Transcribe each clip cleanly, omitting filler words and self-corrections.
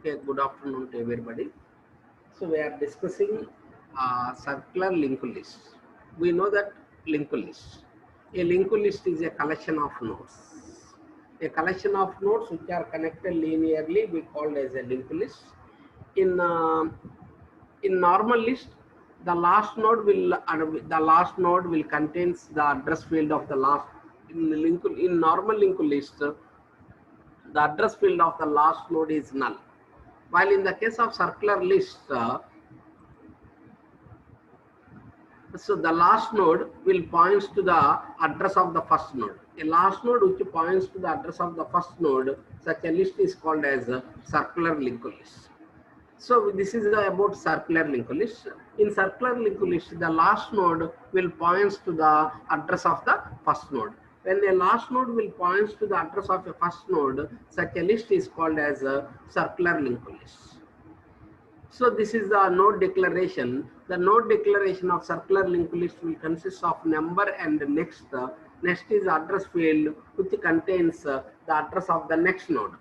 Okay, good afternoon to everybody. So we are discussing circular linked list. We know that linked list. A linked list is a collection of nodes. A collection of nodes which are connected linearly we call as a linked list. In normal list, the last node will contains the address field of the last. In normal linked list, the address field of the last node is null. While in the case of circular list, so the last node will points to the address of the first node. A last node which points to the address of the first node, such a list is called as a circular linked list. So this is about circular linked list. In circular linked list, the last node will points to the address of the first node. When a last node will points to the address of a first node, such a list is called as a circular linked list. So this is the node declaration. The node declaration of circular linked list will consist of number and next. Next is address field which contains the address of the next node.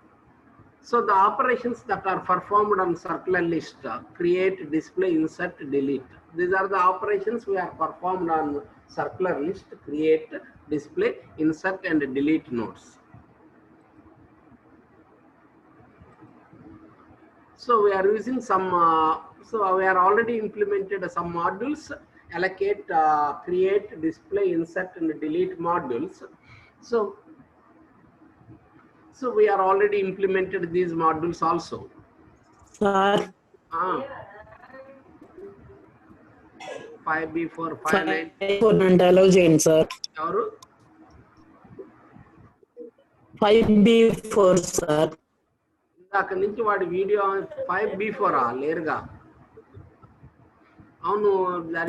So the operations that are performed on circular list, create, display, insert, delete. These are the operations we are performed on circular list, create, display, insert and delete nodes. So we are using some, so we are already implemented some modules, allocate, create, display, insert and delete modules. So we are already implemented these modules also. Sir. 5B4, 5.9. 5 allow చేయండి sir. ఎవరు 5B4 sir. ఇందాక నుంచి వాడి video 5B4 లేరుగా. అవును,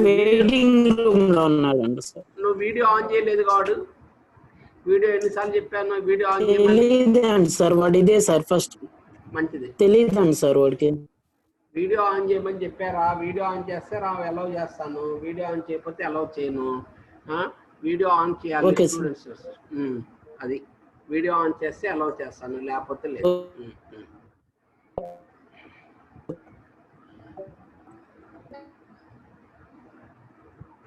waiting room లో ఉన్నాడండి sir. నువ్వు video on చేయలేదు కాడు. వీడియో ఎన్నిసార్లు చెప్పాను వీడియో ఆన్ చేయమని. తెలియదండి సార్, వాడు ఇదే సార్ ఫస్ట్. మంచిది, తెలియదండి సార్ వాడికి. వీడియో ఆన్ చేయమని చెప్పారా? వీడియో ఆన్ చేస్తే అలౌ చేస్తాను, వీడియో ఆన్ చేయకపోతే అలౌ చేయను. వీడియో ఆన్ చేయాలి స్టూడెంట్స్. అది వీడియో ఆన్ చేస్తే అలౌ చేస్తాను, లేకపోతే లేదు.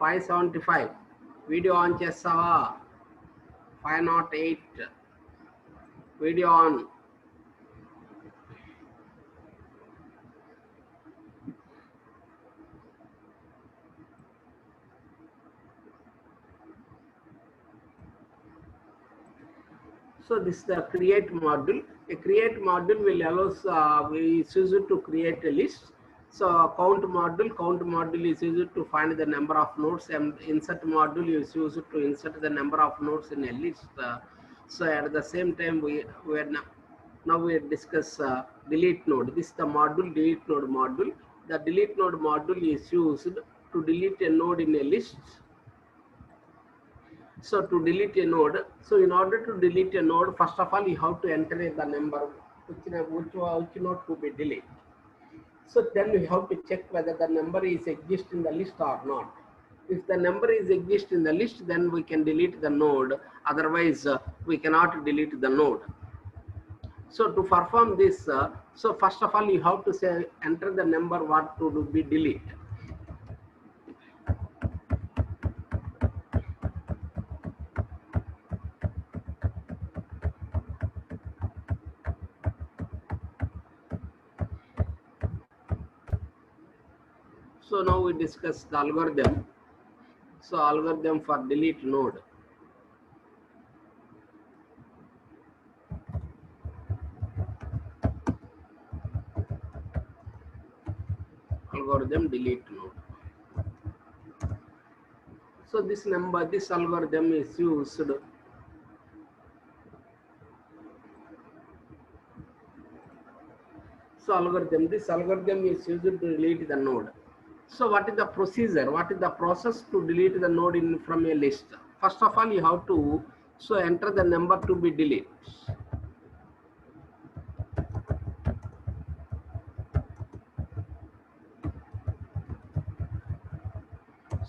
575 వీడియో ఆన్ చేస్తావా? 508 video on. So this is the create module. A create module will allow we use it to create a list. So count module is used to find the number of nodes, and insert module is used to insert the number of nodes in a list. So at the same time now we discuss delete node. This is the module delete node module. The delete node module is used to delete a node in a list. So to delete a node, so in order to delete a node, first of all you have to enter the number which node to be deleted. So then we have to check whether the number is exist in the list or not. If the number is exist in the list, then we can delete the node. Otherwise, we cannot delete the node. So to perform this, so first of all you have to say enter the number what to be deleted. So now we discuss the algorithm. So algorithm for delete node. Algorithm delete node. So this algorithm is used. So this algorithm is used to delete the node. So what is the procedure? What is the process to delete the node from a list? First of all, you have to enter the number to be deleted.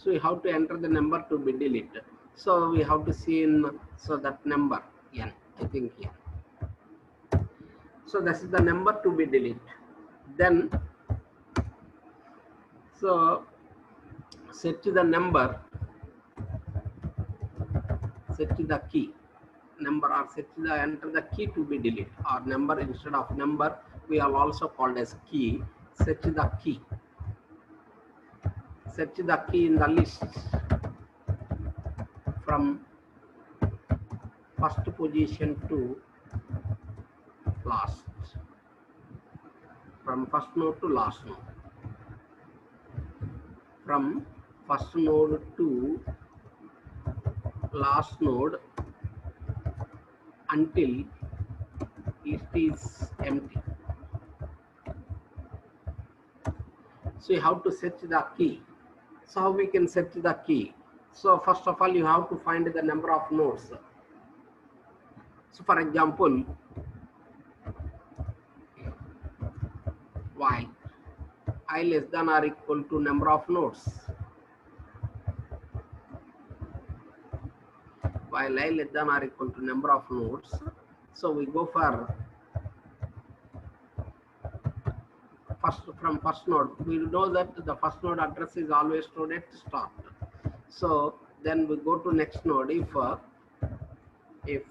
So you have to enter the number to be deleted. So we have to see in that number n. I think here. So this is the number to be deleted. Then so set the number, set the key number, or set the enter the key to be deleted, or number instead of number we are also called as key. Set the key, set the key in the list from first position to last, from first node to last node, from first node to last node until it is empty. So you have to set the key. So how we can set the key? So first of all, you have to find the number of nodes. So for example, while I less than or equal to number of nodes, while I less than or equal to number of nodes, so we go for first, from first node. We know that the first node address is always stored at start. So then we go to next node. If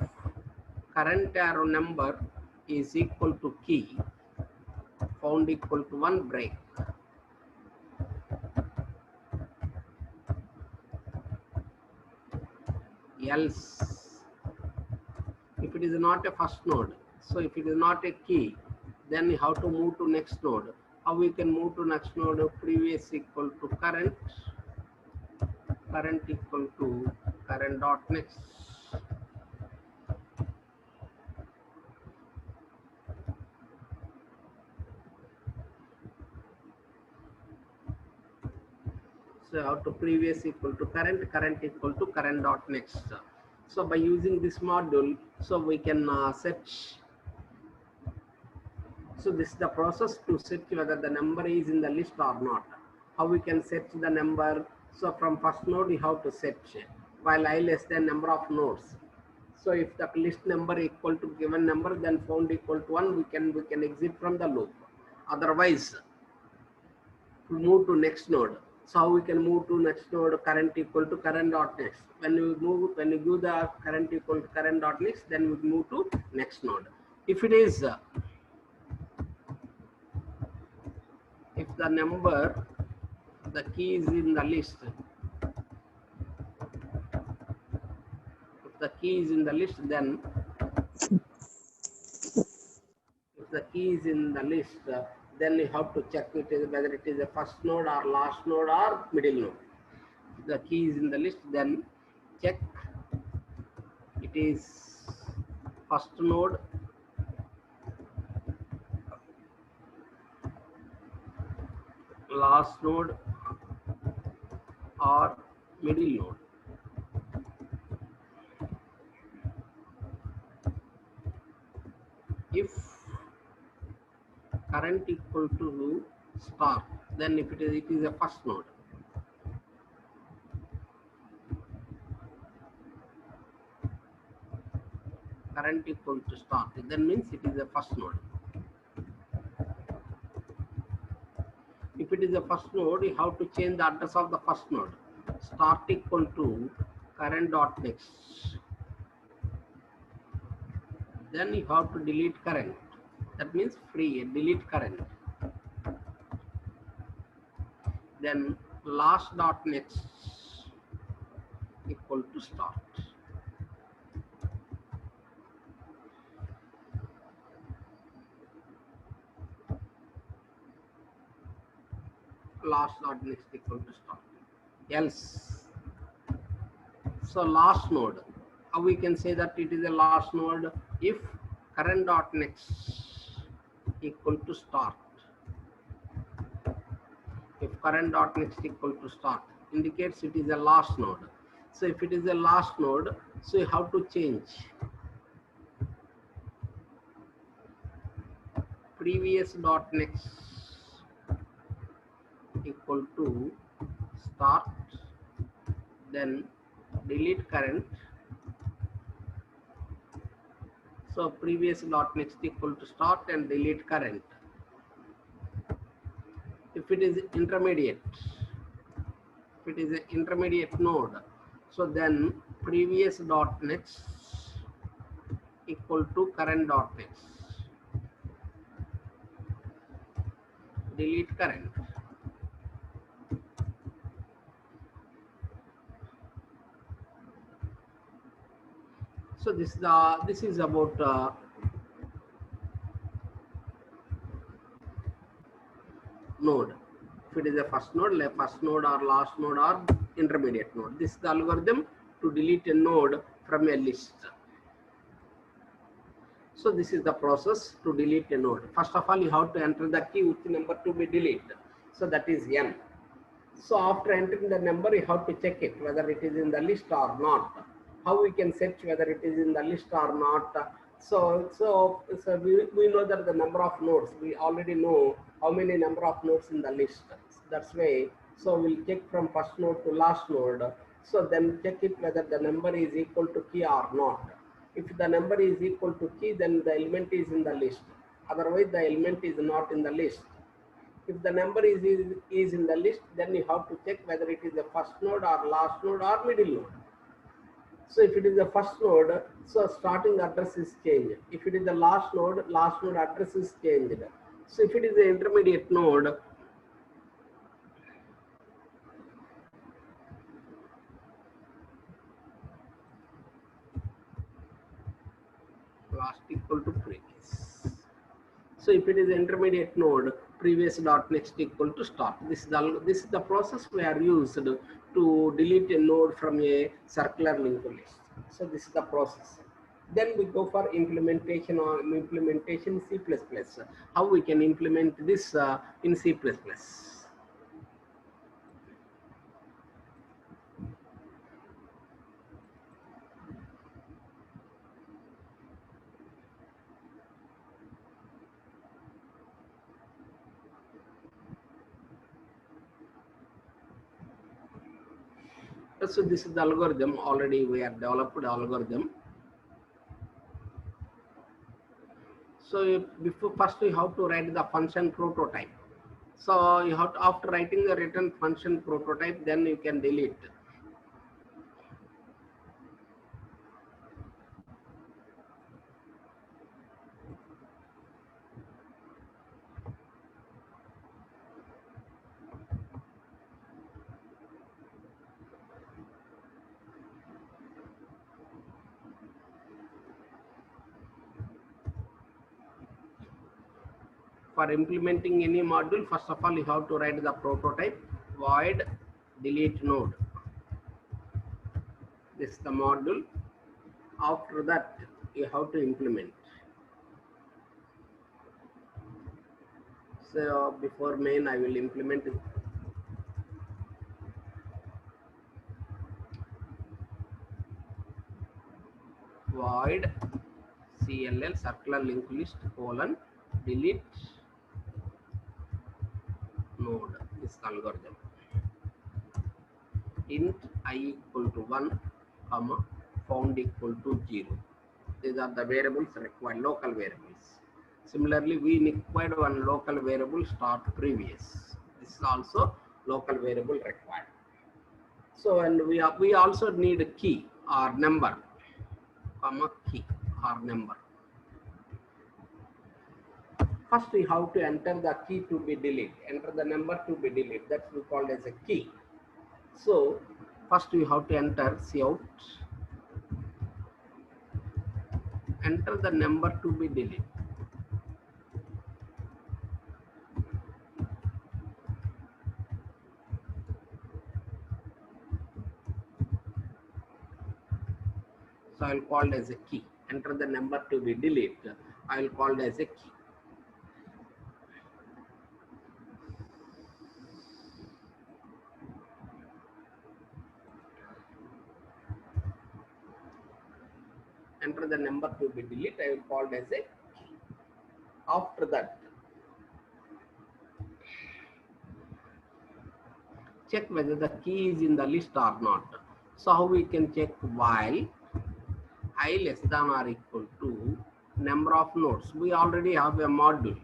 current arrow number is equal to key found equal to 1, break. Else, if it is not a first node, so if it is not a key, then you have to move to next node. How we can move to next node? Previous equal to current, current equal to current dot next. So how to previous equal to current, current equal to current dot next. So by using this module, so we can set. So this is the process to set whether the number is in the list or not. How we can set the number? So from first node you have to set while I less than number of nodes. So if the list number equal to given number, then found equal to 1, we can exit from the loop. Otherwise, to move to next node. So how we can move to next node? Current equal to current dot next. When you give the current equal to current dot next, then we move to next node. If it is if the number, the key is in the list, if the key is in the list, then if the key is in the list, then you have to check it is whether it is a first node or last node or middle node. If the key is in the list, then check it is first node, last node or middle node. If current equal to star, then if it is a first node. Current equal to start, then means it is a first node. If it is a first node, you have to change the address of the first node. Start equal to current dot next. Then you have to delete current. That means free, delete current. Then last dot next equal to start. Last dot next equal to start. Else, so last node, how we can say that it is a last node? If current dot next equal to start. If current dot next equal to start, indicates it is a last node. So if it is a last node, so you have to change previous dot next equal to start, then delete current. So previous dot next equal to start and delete current. If it is intermediate, if it is an intermediate node, so then previous dot next equal to current dot next. Delete current. So this is about node. If it is a first node or last node or intermediate node. This is the algorithm to delete a node from a list. So this is the process to delete a node. First of all, you have to enter the key which number to be deleted. So that is n. So after entering the number, you have to check it whether it is in the list or not. How we can search whether it is in the list or not? So we know that the number of nodes. We already know how many number of nodes in the list. That's why. So we'll check from first node to last node. So then check it whether the number is equal to key or not. If the number is equal to key, then the element is in the list. Otherwise, the element is not in the list. If the number is in the list, then you have to check whether it is the first node or last node or middle node. So if it is the first node, so starting address is changed. If it is the last node address is changed. So if it is the intermediate node, last equal to previous. So if it is intermediate node, previous dot next equal to start. This is the process we are used to delete a node from a circular linked list. So this is the process. Then we go for implementation C++. How we can implement this in C++? So this is the algorithm. Already we have developed the algorithm. So first you have to write the function prototype. So you have to, after writing the written function prototype, then you can delete. For implementing any module, first of all, you have to write the prototype void delete node. This is the module. After that, you have to implement. So before main, I will implement it. Void CLL circular linked list colon delete node. This algorithm. Int I equal to 1, comma, found equal to 0. These are the variables required, local variables. Similarly, we required one local variable start previous. This is also local variable required. So, and we also need a key or number, comma, key or number. First, we have to enter the key to be deleted. Enter the number to be deleted. That's we called as a key. So first we have to enter cout, enter the number to be deleted. So I will call as a key. Enter the number to be deleted. I will call as a key. Enter the number to be deleted. I will call as a key. After that, check whether the key is in the list or not. So how we can check? While I less than or equal to number of nodes. We already have a module.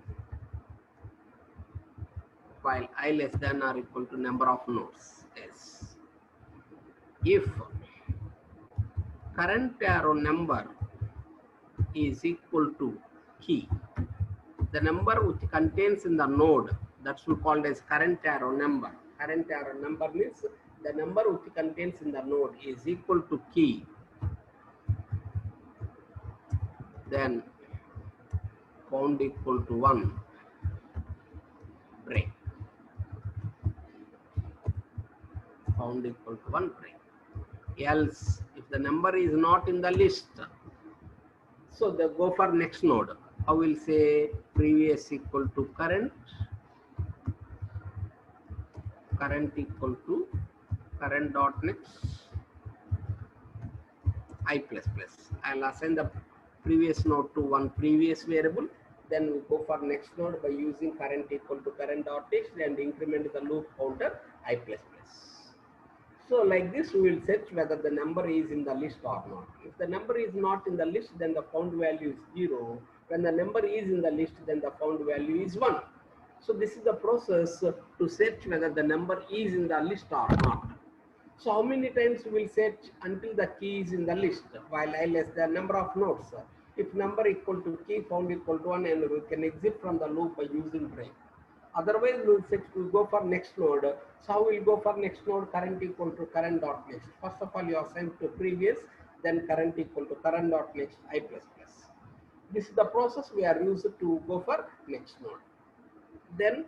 while I less than or equal to number of nodes. Yes. If current arrow number is equal to key, the number which contains in the node, that's called as current arrow number. Current arrow number means the number which contains in the node is equal to key, then found equal to 1, break. Found equal to 1, break. Else, if the number is not in the list, so they go for next node. I will say previous equal to current, current equal to current dot next I plus plus. I'll assign the previous node to one previous variable. Then we go for next node by using current equal to current dot next and increment the loop counter I plus plus. So like this, we will search whether the number is in the list or not. If the number is not in the list, then the found value is 0. When the number is in the list, then the found value is 1. So this is the process to search whether the number is in the list or not. So how many times we will search until the key is in the list, while I less the number of nodes. If number equal to key, found equal to 1, and we can exit from the loop by using break. Otherwise, we'll go for next node. So how we'll go for next node? Current equal to current dot next. First of all, you assign to previous, then current equal to current dot next I plus plus. This is the process we are used to go for next node. Then,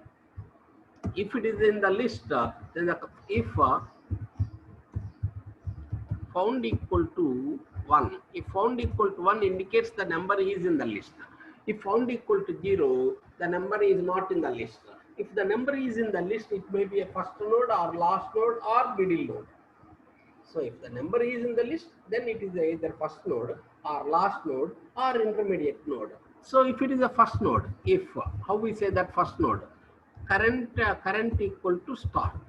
if it is in the list, then if found equal to 1, if found equal to 1 indicates the number is in the list. If found equal to 0, the number is not in the list. If the number is in the list, it may be a first node or last node or middle node. So if the number is in the list, then it is either first node or last node or intermediate node. So if it is a first node, if, how we say that first node? Current equal to start.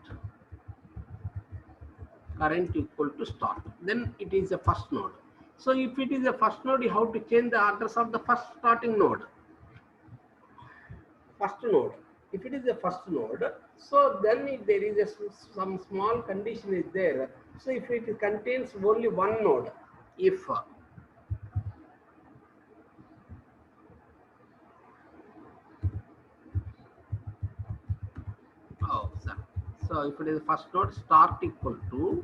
Current equal to start. Then it is a first node. So if it is a first node, you have to change the address of the first starting node. First node. If it is a first node, so then if there is some small condition is there. So if it contains only one node, if so if it is first node, start equal to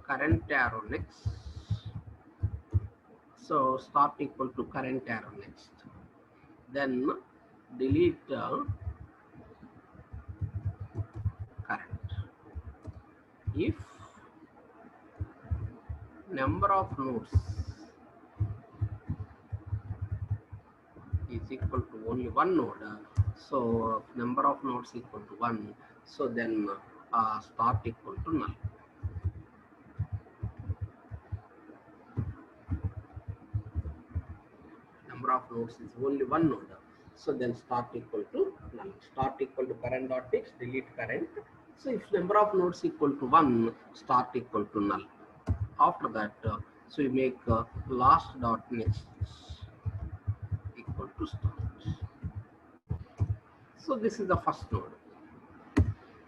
current arrow next. So start equal to current arrow next. Then delete current. If number of nodes is equal to only one node, so number of nodes equal to 1, so then start equal to null. Number of nodes is only one node, so then start equal to null. Start equal to current dot next, delete current. So if number of nodes equal to 1, start equal to null. After that, so you make last dot next equal to start. So this is the first node.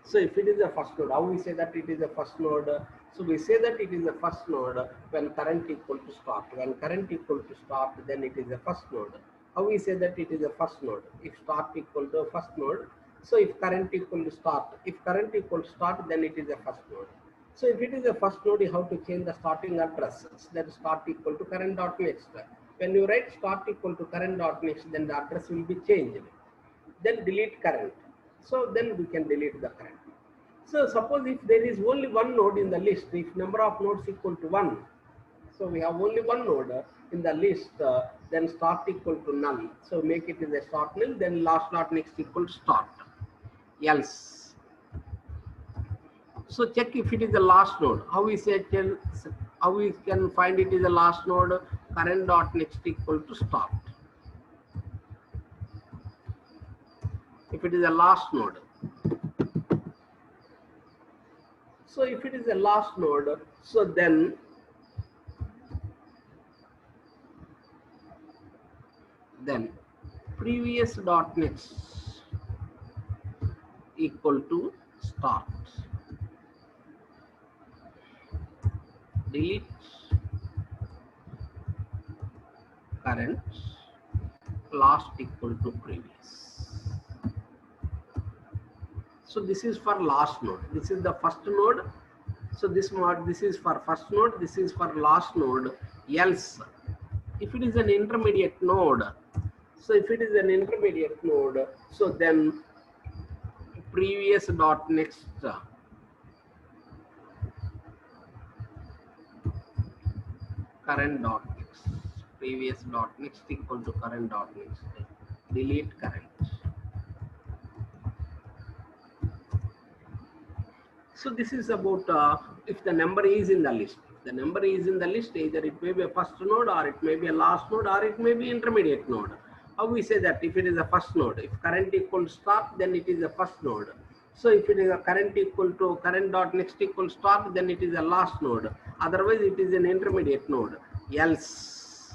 So if it is a first node, how we say that it is a first node? So we say that it is a first node when current equal to start. When current equal to start, then it is a first node. How we say that it is a first node? If start equal to first node, so if current equal to start, if current equal to start, then it is a first node. So if it is a first node, you have to change the starting address. Then start equal to current dot next. When you write start equal to current dot next, then the address will be changed. Then delete current. So then we can delete the current. So suppose if there is only one node in the list, if number of nodes equal to 1, so we have only one node in the list, then start equal to null. So make it as a start null, then last dot next equal to start. Else. So check if it is the last node. How we say how we can find it is the last node? Current dot next equal to start. If it is a last node. So if it is a last node, so then previous dot next equal to start. Delete current, last equal to previous. So this is for last node. This is the first node. So this is for first node. This is for last node. Else, if it is an intermediate node, so if it is an intermediate node, so then previous dot next current dot next, previous dot next equal to current dot next. Delete current. So this is about if the number is in the list. If the number is in the list, either it may be a first node, or it may be a last node, or it may be intermediate node. How we say that? If it is a first node, if current equal to start, then it is a first node. So if it is a current equal to current dot next equal start, then it is a last node. Otherwise, it is an intermediate node. Else,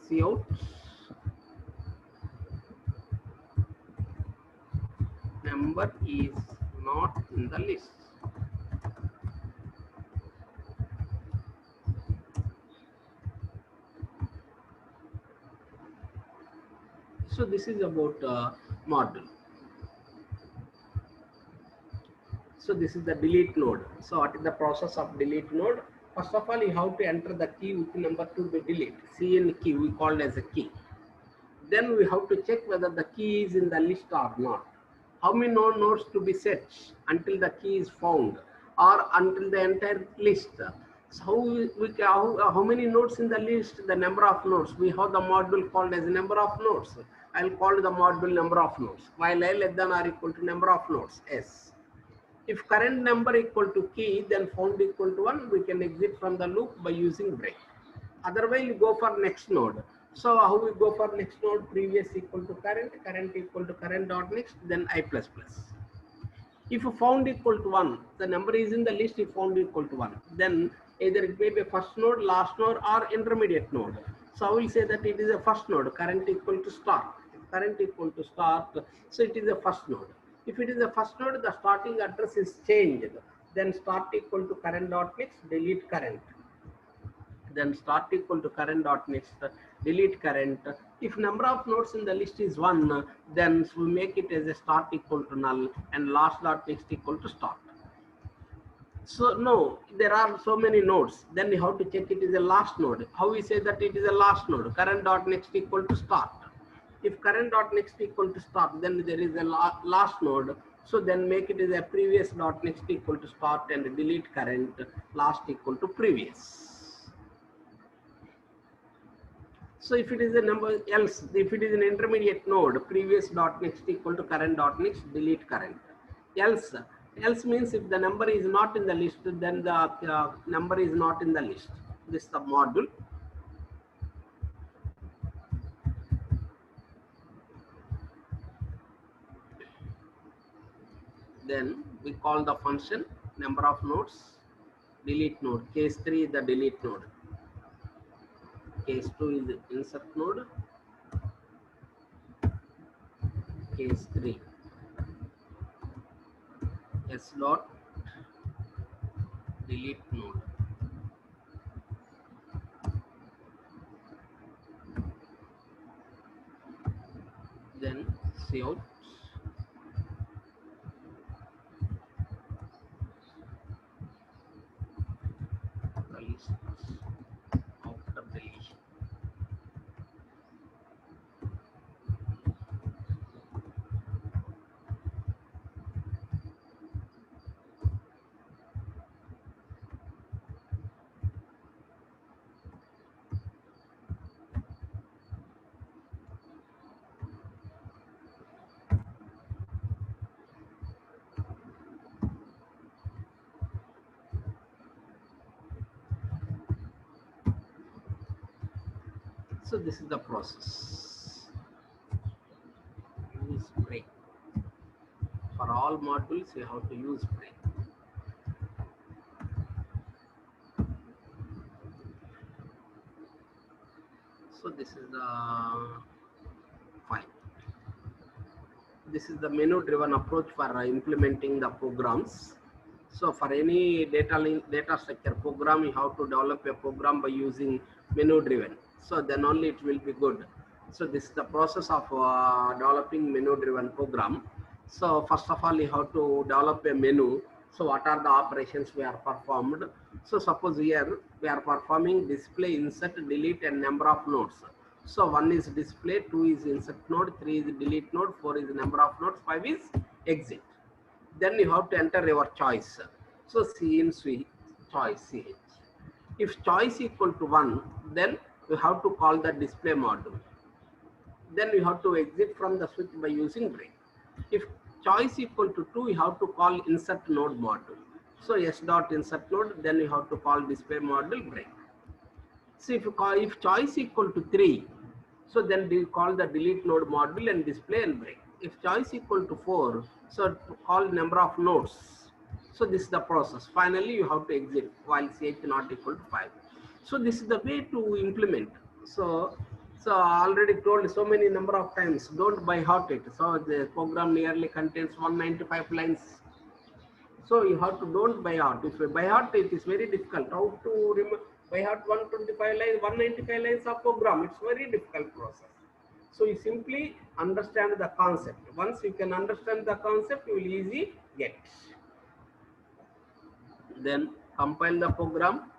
see out. Number is not in the list. So this is about module. So this is the delete node. So what is the process of delete node? First of all, you have to enter the key with number to be delete. CN key we called as a key. Then we have to check whether the key is in the list or not. How many nodes to be set until the key is found, or until the entire list? So how many nodes in the list? The number of nodes. We have the module called as number of nodes. I'll call the module number of nodes. While I less than or equal to number of nodes, S. If current number equal to key, then found equal to 1, we can exit from the loop by using break. Otherwise, you go for next node. So how we go for next node? Previous equal to current, current equal to current dot next, then I plus plus. If you found equal to 1, the number is in the list, if found equal to 1, then either it may be a first node, last node, or intermediate node. So I will say that it is a first node, current equal to start. Current equal to start, so it is a first node. If it is a first node, the starting address is changed. Then start equal to current dot next, delete current. Then start equal to current dot next, delete current. If number of nodes in the list is 1, then we make it as a start equal to null and last dot next equal to start. So no, there are so many nodes. Then you have to check it is a last node. How we say that it is a last node? Current dot next equal to start. If current dot next equal to start, then there is a last node. So then make it as a previous dot next equal to start and delete current, last equal to previous. So if it is a number else, if it is an intermediate node, previous dot next equal to current dot next, delete current. Else means if the number is not in the list, then the number is not in the list. This is the module. Then we call the function number of nodes, delete node. Case 3 is the delete node. Case 2 is insert node. Case 3 S dot delete node. Then see out. The list after deletion. So this is the process. Use break. For all modules, you have to use break. So this is the file. This is the menu driven approach for implementing the programs. So for any data structure program, you have to develop a program by using menu driven. So then only it will be good. So this is the process of developing menu driven program. So first of all, you have to develop a menu. So what are the operations we are performed? So suppose here we are performing display, insert, delete, and number of nodes. So 1 is display, 2 is insert node, 3 is delete node, 4 is number of nodes, 5 is exit. Then you have to enter your choice. So C in choice CH. If choice equal to 1, then you have to call the display module. Then you have to exit from the switch by using break. If choice equal to 2, you have to call insert node module. So S dot insert node, then you have to call display module break. So if choice equal to 3, so then we call the delete node module and display and break. If choice equal to 4, so to call number of nodes. So this is the process. Finally, you have to exit while CH not equal to 5. So this is the way to implement. So I already told so many number of times, don't by heart it. So the program nearly contains 195 lines. So you have to don't by heart. If you by heart, it is very difficult. How to remember by heart 125 lines, 195 lines of program? It's very difficult process. So you simply understand the concept. Once you can understand the concept, you will easily get. Then compile the program.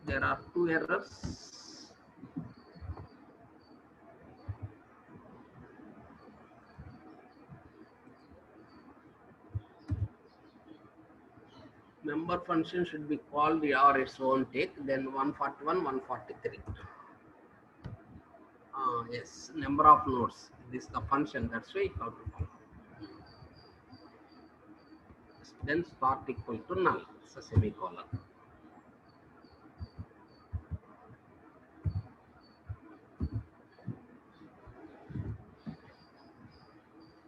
There are 2 errors. Member function should be called or its own take. Then 141, 143. Yes, number of nodes. This is the function. That's why you have to call. Then start equal to null. It's a semicolon.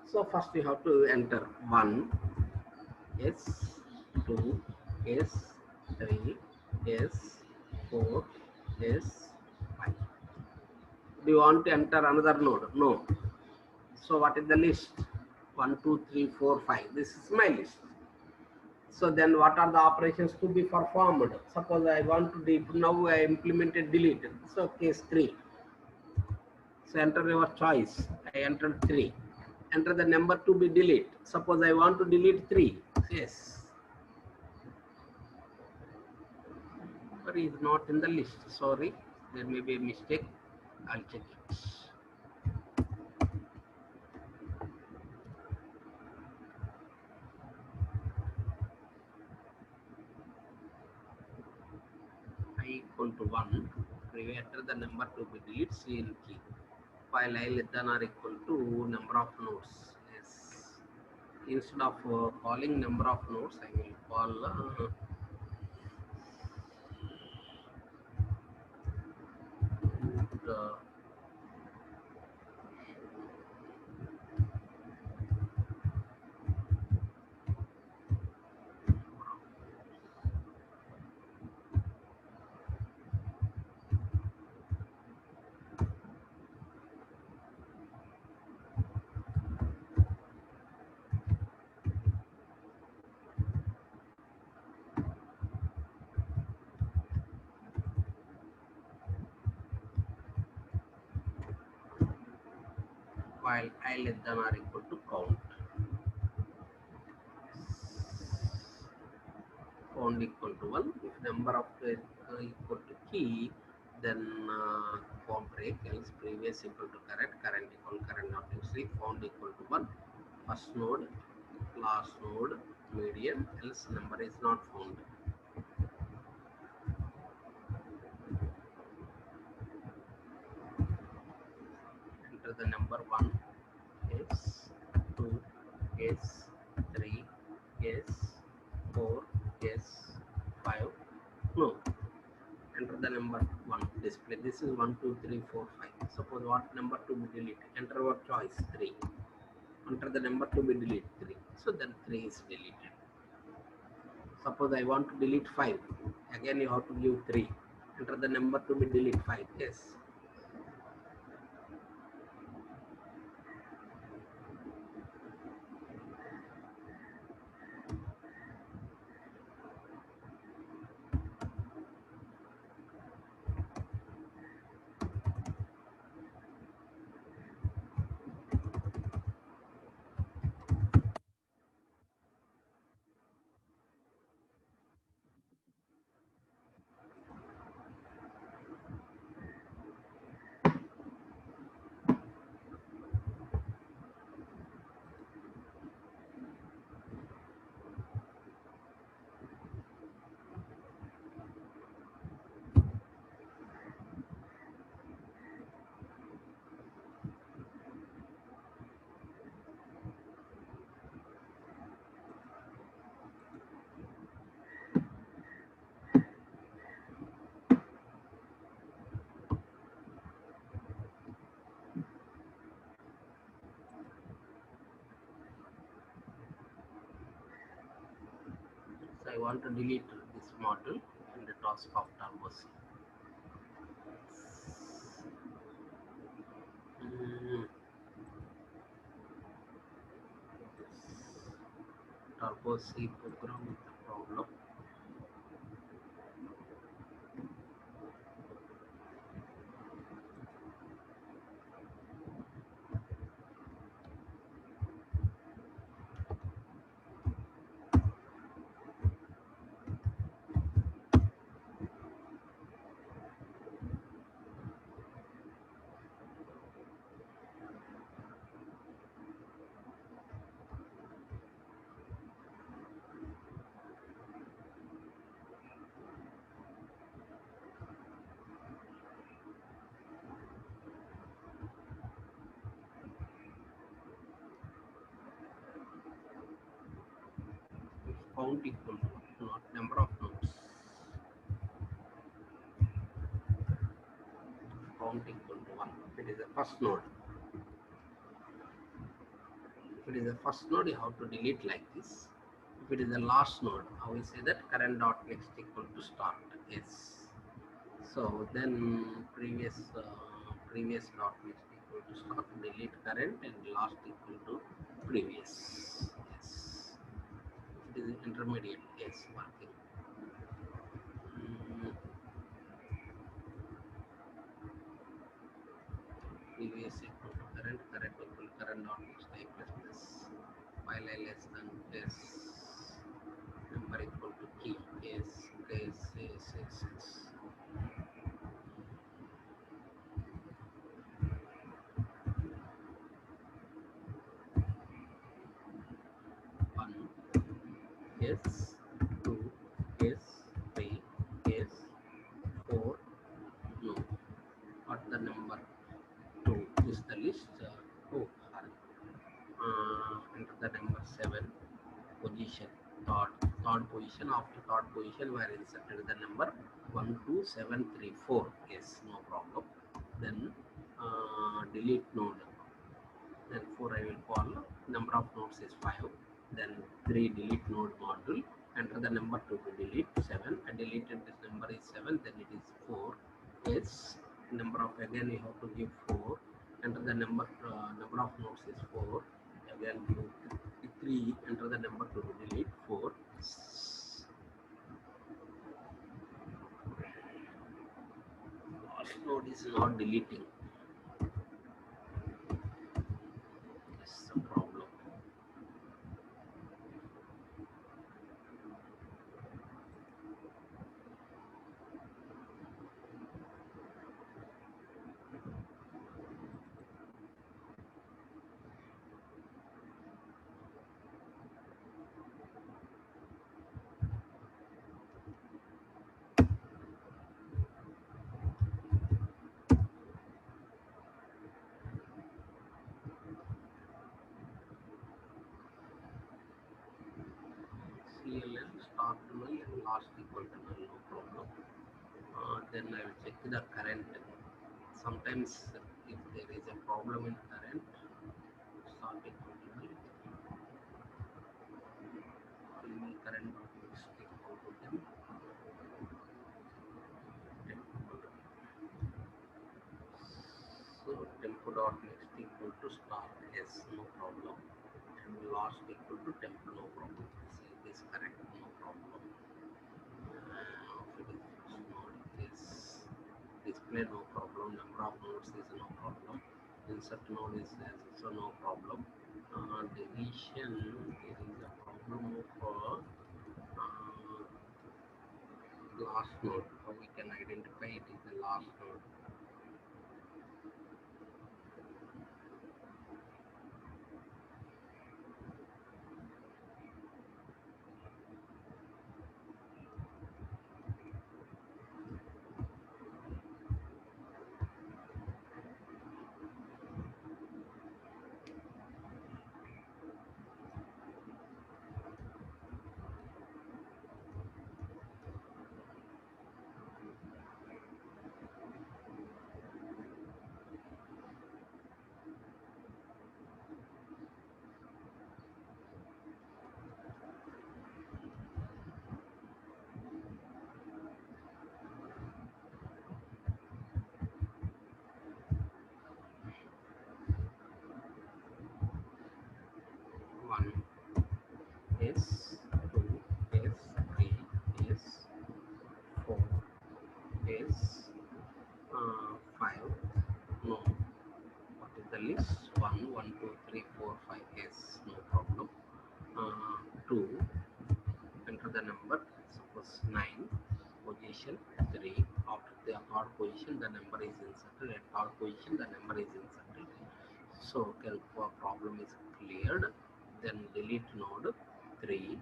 So first you have to enter 1, S, 2, S, 3, S, 4, S, 5. Do you want to enter another node? No. So what is the list? 1, 2, 3, 4, 5. This is my list. So then what are the operations to be performed? Suppose I want to now I implemented delete. So case 3. So enter your choice. I entered 3. Enter the number to be delete. Suppose I want to delete 3. Yes. But is not in the list. Sorry, there may be a mistake. I'll check it. I equal to 1. We enter the number to be delete C in key. While I less than or equal to number of nodes. Yes. Instead of calling number of nodes, I will call while I less than or equal to count. Count equal to 1. If number of equal to key, then form break, else previous equal to current equal current not to see, found equal to 1. First node, last node, median, else number is not found. Enter the number 1, S, 2, S, 3, S, 4, S, 5. No. Enter the number 1 display. This is 1, 2, 3, 4, 5. Suppose what number to be deleted? Enter your choice 3. Enter the number to be deleted 3. So then 3 is deleted. Suppose I want to delete 5. Again you have to give 3. Enter the number to be delete 5. Yes. want to delete this module in the task of Turbo C. Turbo C program with the problem. Count equal to not number of nodes. Count equal to 1. If it is the first node. If it is the first node, you have to delete like this. If it is the last node, how we say that current dot next equal to start. Yes. So then previous dot next equal to start, delete current, and last equal to previous. Yes. If it is intermediate, yes, working. Previous equal to current, current equal to current dot next I plus plus, while I less than this, number equal to key, yes, yes. 1, yes, 2, yes, 3, yes, 4, no. What the number 2 is the list? Oh, sorry. Enter the number 7 position. Third position. After third position, we are inserted the number 1, 2, 7, 3, 4. Yes, no problem. Then delete node. Then 4 I will call. Number of nodes is 5. Then 3 delete node module. Enter the number 2 to delete 7. I deleted this number is 7. Then it is 4. Yes. Number of again you have to give 4. Enter the number of nodes is 4. Again 3. Enter the number 2 to delete 4. Last node is not deleting. This is a problem. CLN start null and last equal to null, no problem. Then I will check the current. Sometimes if there is a problem in current, start equal to null. Only current is equal to 10. So tempo dot next equal to start, yes, no problem. And last equal to tempo, no problem. See this correct, no problem. Yes, display no problem. Number of nodes is no problem. Insert node is also no problem. Deletion, there is a problem of last node. How we can identify it is the last node. list 1, 1, 2, 3, 4, 5. Yes, no problem. 2, enter the number, suppose 9, position 3. After the third position, the number is inserted. At third position, the number is inserted. So, problem is cleared. Then delete node 3.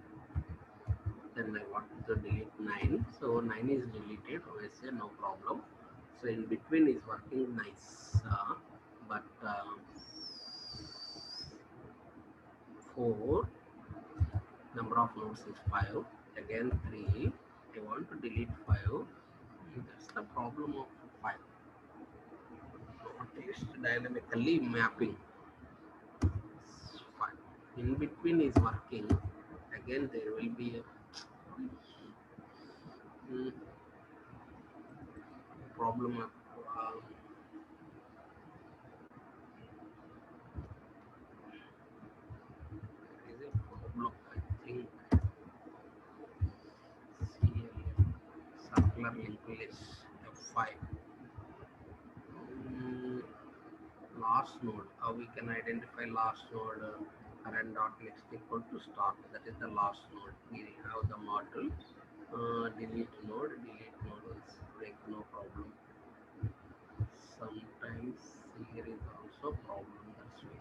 Then I want to delete 9. So 9 is deleted. I say no problem. So in between is working nice. But 4, number of nodes is 5. Again 3. I want to delete 5. That's the problem of 5. Not least dynamically mapping. 5. In between is working. Again there will be a problem of is a problem, I think. CLF, circular linked list F5. Last node, how we can identify last node? Current dot next equal to start, that is the last node. We have the model. Delete node is break, no problem. Sometimes here is also problem, that's why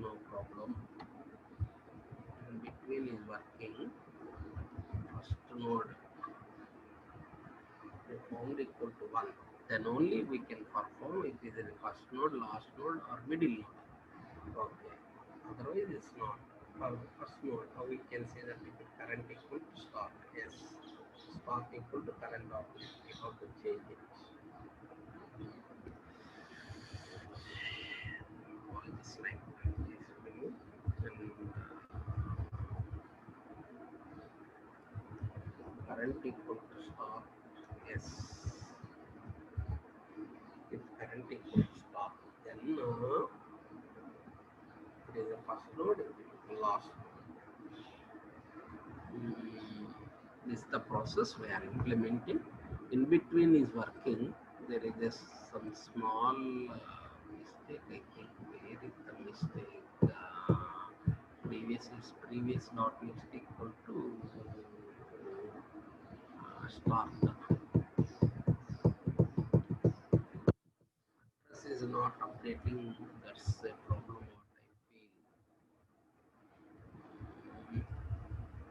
no problem. In between is working. First node found equal to 1, then only we can perform it is in the first node, last node or middle node. Okay, otherwise it's not. For the first node, how we can say that if current equal to start? Yes, start equal to current object, we have to change it. All this line is removed and current equal to start. Yes, if current equal to start, then it is the first node, it is the last node. This is the process we are implementing. In between is working. There is just some small mistake, I think. Where is the mistake? Previous dot next equal to start. This is not updating. That's a problem.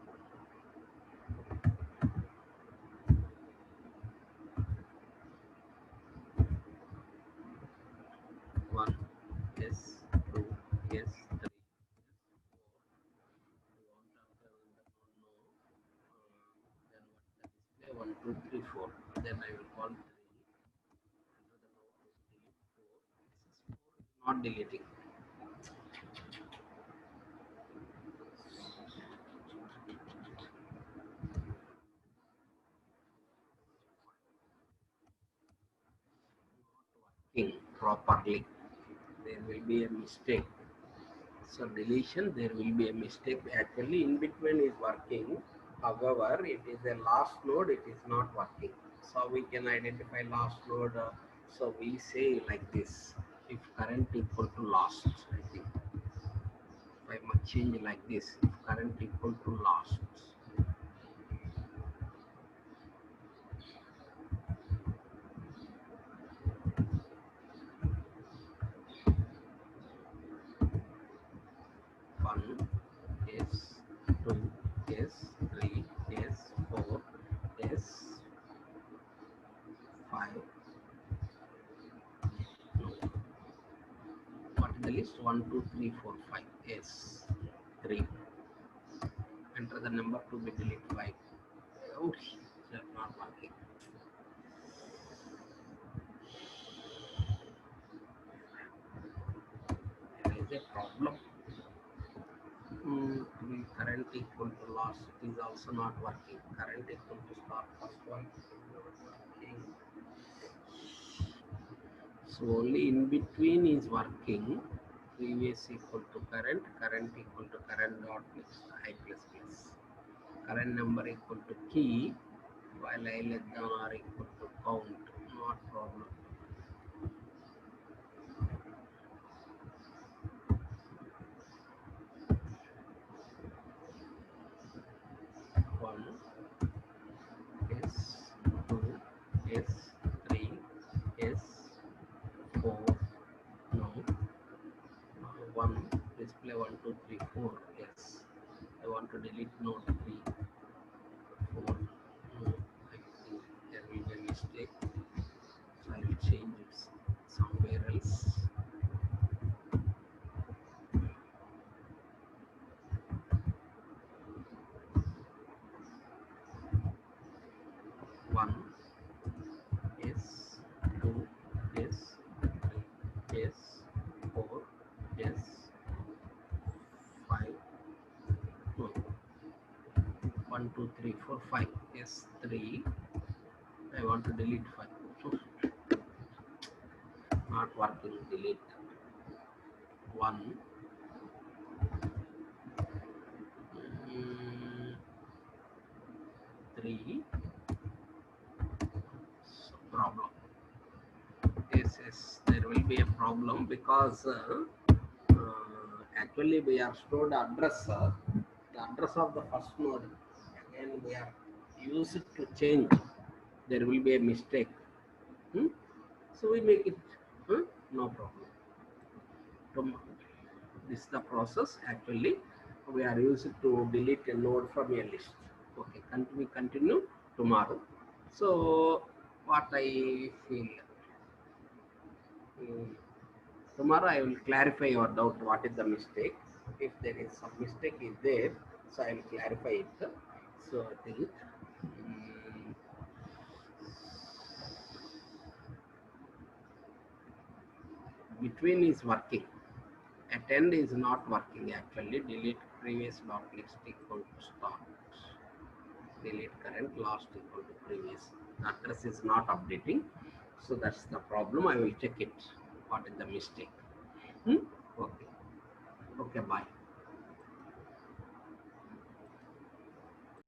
What I feel. 1, yes, 2, yes, 3, yes, 4. You want after the node no. Then what the display 1, 2, 3, 4. Then I will call 3. Enter the node to delete 4. This is 4 is not deleting. Working properly. There will be a mistake. So deletion, there will be a mistake. Actually in between is working. However, it is a last node, it is not working. So we can identify last node. So we say like this, if current equal to last, I think. If I must change like this, if current equal to last. One, yes, 2, yes, 3, yes, 4, yes, 5. No. What is the list? 1, 2, 3, 4, 5. Yes, 3. Enter the number to be delete 5. Oh, that's not working. There is a problem. Current equal to last is also not working. Current equal to start, first one is not working. So only in between is working. Previous equal to current, current equal to current dot next I plus plus. Current number equal to key, while I less than or equal to count. Not problem. 1, 2, 3, 4. Yes. I want to delete node 3, 4. No, I think there will be a mistake. So I will change it somewhere else. One, yes, 2, yes, 3, yes, 4, yes, 5, no, 1, 2, 3, 4, 5, yes, 3. I want to delete 5. Not working, delete 1. 3. So problem. Yes, there will be a problem because actually we are stored address, the address of the first node, and we are used to change. There will be a mistake. So we make it no problem. This is the process. Actually, we are used to delete a node from a list. Okay, we continue tomorrow. So what I feel. Tomorrow I will clarify your doubt what is the mistake. If there is some mistake is there, so I will clarify it. So I think between is working. At end is not working actually. Delete previous dot next equal to start. Delete current last equal to previous. The address is not updating. So that's the problem. I will check it. What is the mistake? Okay. Okay, bye.